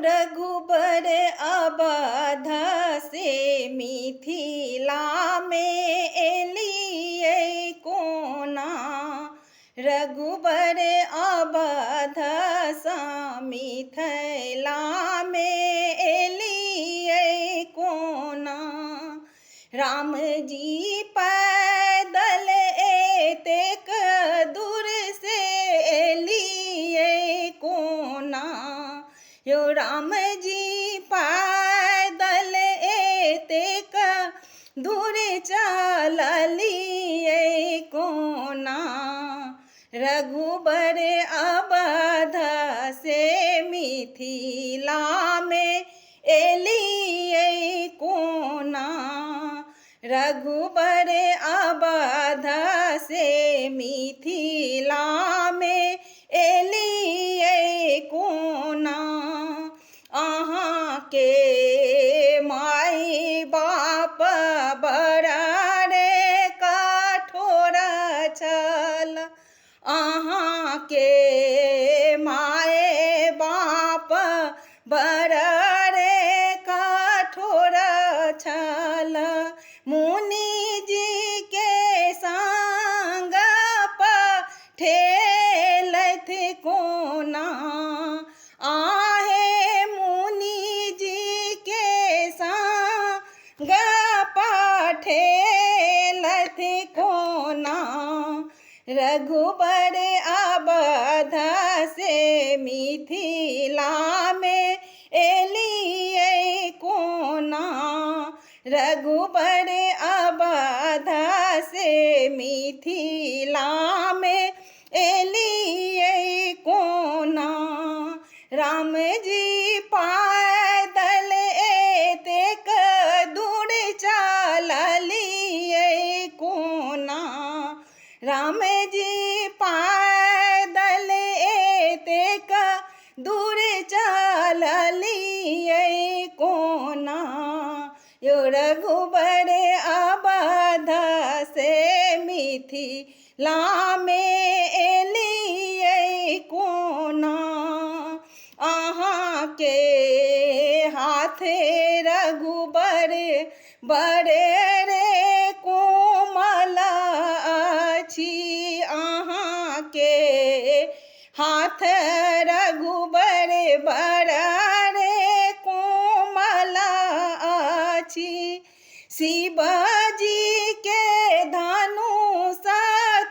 रघुबर अवध से मिथिला में एलिए कोना। रघुबर अवध सा मिथिला में एलिए कोना। राम जी पैदल एतेक दूर से एलिए कोना। यो राम जी पैदल एतेक दूर चललिए कोना। रघुबर अवध से मिथिला में एलिए कोना। रघुबर अवध से मिथिला में एलिए कोना। अहाँ के माई बाप बड़ा रे कठोर छल। अहाँ के माए बाप बड़ा रे कठोर छल। मुनि जी के संग पठेलथ कोना। आहे मुनि जी के संग पठेलथ कोना। रघुबर अवध से मिथिला में एलिए कोना। रघुबर अवध से मिथिला में एलिए कोना। राम जी पैदल एतेक दूर चललिए कोना। राम जी पैदल एतेक दूर चललिए कोना। यो रघुबर अवध से मिथिला में एलिए कोना। अहाँ के हाथ रघुबर बड़े रे कोमल अछि। अहाँ के हाथ रघुबर बड़ा रे कोमल अछि। शिव जी के धनुष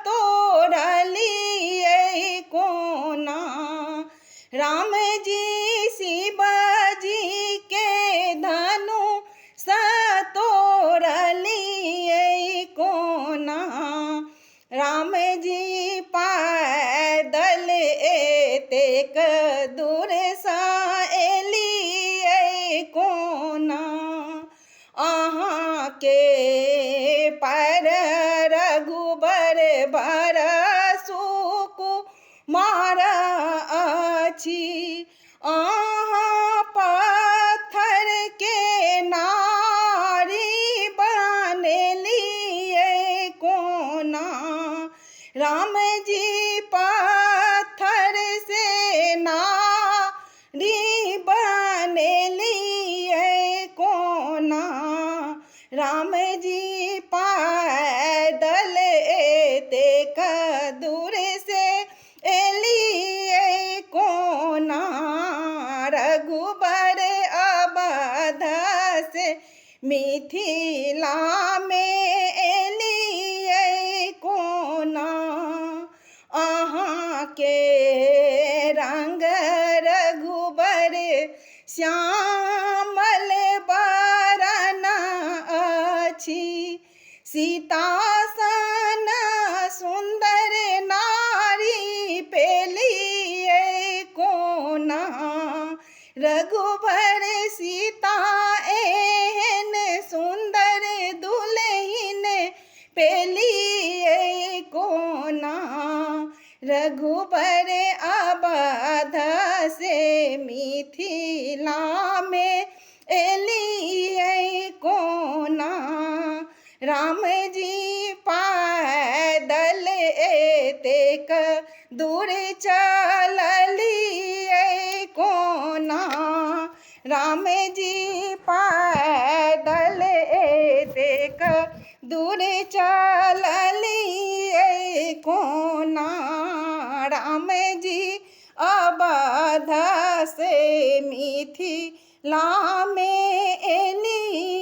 तोड़लिए कोना। राम जी शिव जी के धनुष तोड़लिए कोना। राम जी पैदल एतेक दूर सा एलिए कोना। अहाँ के पैर रघुबर बड़ा सुकुमार अछि। अहाँ पत्थर के नारी बनेलिए कोना। राम जी पत्थर से नारी बनेलिए कोना। राम जी पैदल एतेक दूर से एलिए कोना। रघुबर अवध से मिथिला में एलिए कोना। अहाँ के रंग रघुबर श्यामल बरन अछि। सीता सन सुंदर नारी पेलिए कोना। रघुबर सीता एहन सुंदर दुल्हिन पेलिए कोना। रघुबर अवध से मिथिला में एलिए कोना। राम जी पैदल एतेक दूर चललिए कोना। राम जी पैदल एतेक दूर चललिए कोना, राम जी अवध से मिथिला में एलिए